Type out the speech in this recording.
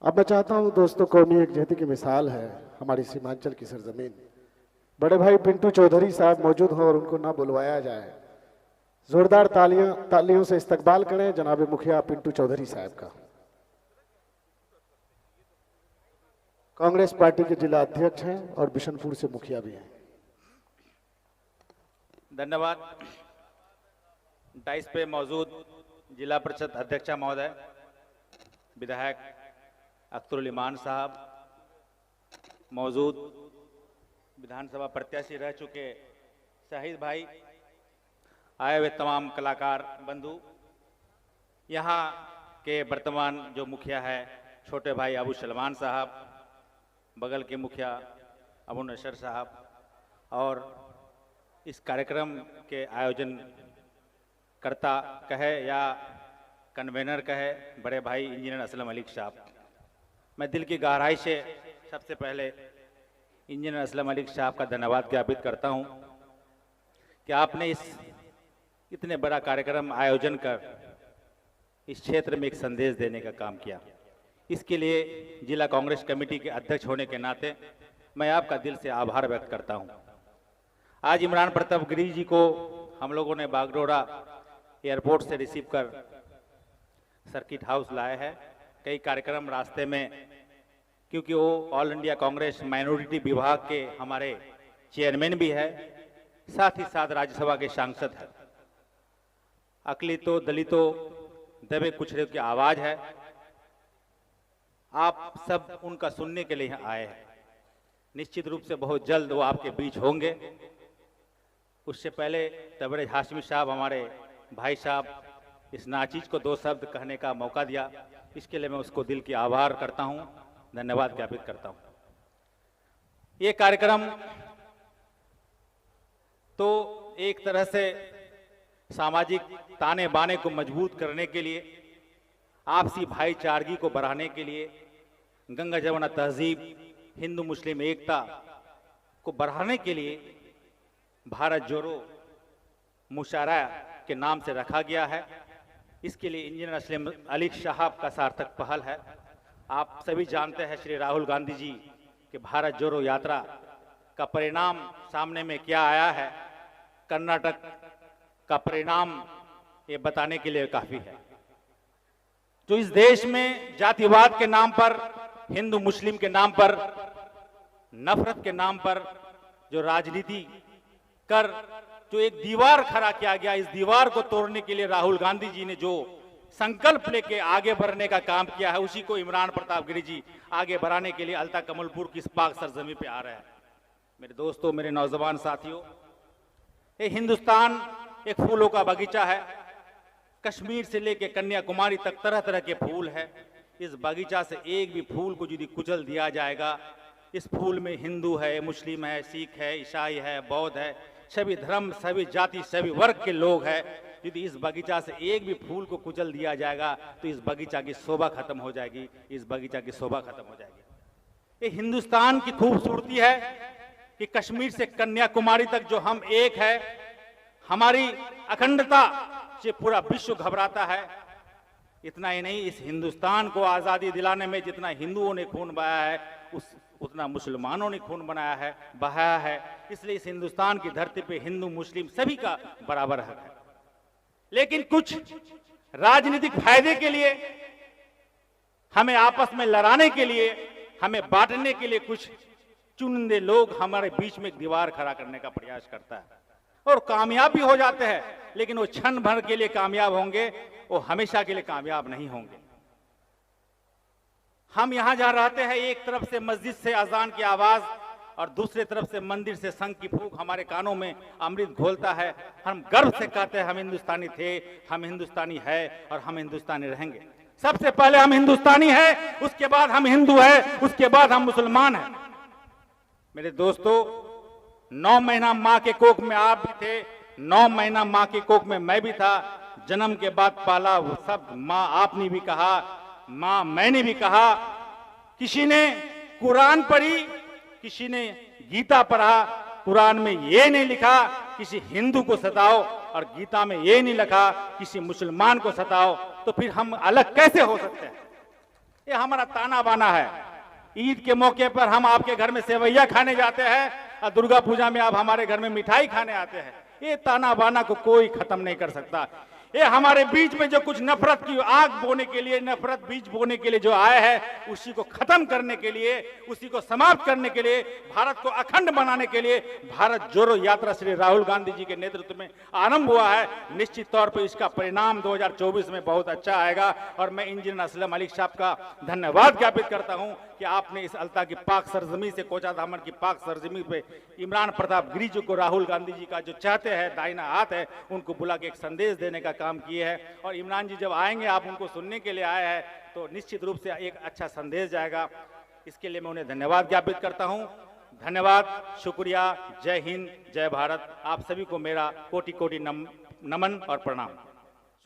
अब मैं चाहता हूं दोस्तों, कौमी एकजुटता की मिसाल है हमारी सीमांचल की सरजमीन। बड़े भाई पिंटू चौधरी साहब मौजूद हों और उनको ना बुलवाया जाए। जोरदार तालियों से इस्तकबाल करें जनाब मुखिया पिंटू चौधरी साहब का। कांग्रेस पार्टी के जिला अध्यक्ष हैं और बिशनपुर से मुखिया भी हैं। धन्यवाद। डाइस पे मौजूद जिला परिषद अध्यक्षा महोदय, विधायक अख्तरुल ईमान साहब, मौजूद विधानसभा प्रत्याशी रह चुके शाहिद भाई, आए हुए तमाम कलाकार बंधु, यहाँ के वर्तमान जो मुखिया है छोटे भाई अबू सलमान साहब, बगल के मुखिया अबू नशर साहब, और इस कार्यक्रम के आयोजन करता कहे या कन्वेनर कहे बड़े भाई इंजीनियर असलम अली साहब, मैं दिल की गहराई से सबसे पहले इंजीनियर असलम अली साहब का धन्यवाद ज्ञापित करता हूं कि आपने इस इतने बड़ा कार्यक्रम आयोजन कर इस क्षेत्र में एक संदेश देने का काम किया। इसके लिए जिला कांग्रेस कमेटी के अध्यक्ष होने के नाते मैं आपका दिल से आभार व्यक्त करता हूं। आज इमरान प्रताप गिरी जी को हम लोगों ने बागडोरा एयरपोर्ट से रिसीव कर सर्किट हाउस लाया है। कई कार्यक्रम रास्ते में, क्योंकि वो ऑल इंडिया कांग्रेस माइनॉरिटी विभाग के हमारे चेयरमैन भी है, साथ ही साथ राज्यसभा के सांसद हैं। अकलितों, दलितों, दबे कुचले की आवाज है। आप सब उनका सुनने के लिए यहाँ आए हैं। निश्चित रूप से बहुत जल्द वो आपके बीच होंगे। उससे पहले तबरेज हाशमी साहब, हमारे भाई साहब, इस नाचीज को दो शब्द कहने का मौका दिया, इसके लिए मैं उसको दिल की आभार करता हूं, धन्यवाद ज्ञापित करता हूं। ये कार्यक्रम तो एक तरह से सामाजिक ताने बाने को मजबूत करने के लिए, आपसी भाईचारगी को बढ़ाने के लिए, गंगा जमुना तहजीब, हिंदू मुस्लिम एकता को बढ़ाने के लिए भारत जोड़ो मुशायरा के नाम से रखा गया है। इसके लिए इंजीनियर असलम अली साहब का सार्थक पहल है। आप सभी जानते हैं श्री राहुल गांधी जी के भारत जोड़ो यात्रा का परिणाम सामने में क्या आया है। कर्नाटक का परिणाम ये बताने के लिए काफी है। जो इस देश में जातिवाद के नाम पर, हिंदू मुस्लिम के नाम पर, नफरत के नाम पर जो राजनीति कर जो एक दीवार खड़ा किया गया, इस दीवार को तोड़ने के लिए राहुल गांधी जी ने जो संकल्प लेके आगे बढ़ने का काम किया है, उसी को इमरान प्रताप गिरी जी आगे बढ़ाने के लिए अलता कमलपुर की इस पाक सरजमी पे आ रहे हैं। मेरे दोस्तों, मेरे नौजवान साथियों, ये हिंदुस्तान एक फूलों का बगीचा है। कश्मीर से लेके कन्याकुमारी तक तरह तरह के फूल है। इस बगीचा से एक भी फूल को यदि कुचल दिया जाएगा, इस फूल में हिंदू है, मुस्लिम है, सिख है, ईसाई है, बौद्ध है, सभी धर्म, सभी जाति, सभी वर्ग के लोग हैं। यदि इस बगीचा से एक भी फूल को कुचल दिया जाएगा तो इस बगीचा की शोभा खत्म हो जाएगी, इस बगीचा की शोभा खत्म हो जाएगी। ये हिंदुस्तान की खूबसूरती है कि कश्मीर से कन्याकुमारी तक जो हम एक है, हमारी अखंडता से पूरा विश्व घबराता है। इतना ही नहीं, इस हिंदुस्तान को आजादी दिलाने में जितना हिंदुओं ने खून बहाया है, उतना मुसलमानों ने खून बहाया है। इसलिए इस हिंदुस्तान की धरती पे हिंदू मुस्लिम सभी का बराबर हक है। लेकिन कुछ राजनीतिक फायदे के लिए, हमें आपस में लड़ाने के लिए, हमें बांटने के लिए कुछ चुनिंदे लोग हमारे बीच में एक दीवार खड़ा करने का प्रयास करता है और कामयाब भी हो जाते हैं। लेकिन वो क्षण भर के लिए कामयाब होंगे, वो हमेशा के लिए कामयाब नहीं होंगे। हम यहां जहां रहते हैं, एक तरफ से मस्जिद से अजान की आवाज और दूसरी तरफ से मंदिर से शंख की फूंक हमारे कानों में अमृत घोलता है। हम गर्व से कहते हैं हम हिंदुस्तानी थे, हम हिंदुस्तानी है और हम हिंदुस्तानी रहेंगे। सबसे पहले हम हिंदुस्तानी है, उसके बाद हम हिंदू है, उसके बाद हम मुसलमान हैं। मेरे दोस्तों, 9 महीना माँ के कोख में आप भी थे, 9 महीना माँ के कोख में मैं भी था। जन्म के बाद पाला वो सब माँ आपने भी कहा, माँ मैंने भी कहा। किसी ने कुरान पढ़ी, किसी ने गीता पढ़ा। कुरान में ये नहीं लिखा किसी हिंदू को सताओ और गीता में ये नहीं लिखा किसी मुसलमान को सताओ, तो फिर हम अलग कैसे हो सकते हैं? ये हमारा ताना बाना है। ईद के मौके पर हम आपके घर में सेवैया खाने जाते हैं और दुर्गा पूजा में आप हमारे घर में मिठाई खाने आते हैं। ये ताना बाना को कोई खत्म नहीं कर सकता। ये हमारे बीच में जो कुछ नफरत की आग बोने के लिए, नफरत बीज बोने के लिए जो आए हैं, उसी को खत्म करने के लिए, उसी को समाप्त करने के लिए, भारत को अखंड बनाने के लिए भारत जोड़ो यात्रा श्री राहुल गांधी जी के नेतृत्व में आरंभ हुआ है। निश्चित तौर पर इसका परिणाम 2024 में बहुत अच्छा आएगा और मैं इंजीनियर असलम अली साहब का धन्यवाद ज्ञापित करता हूं कि आपने इस अल्ताह की पाक सरजमी से, कोचा दामन की पाक सरजमी पे इमरान प्रताप गिरी जी को राहुल गांधी जी का जो चाहते हैं दाहिना हाथ है, उनको बुला के एक संदेश देने का काम किए हैं। और इमरान जी जब आएंगे, आप उनको सुनने के लिए आए हैं, तो निश्चित रूप से एक अच्छा संदेश जाएगा। इसके लिए मैं उन्हें धन्यवाद ज्ञापित करता हूं। धन्यवाद, शुक्रिया, जय हिंद, जय भारत। आप सभी को मेरा कोटि कोटि नमन और प्रणाम।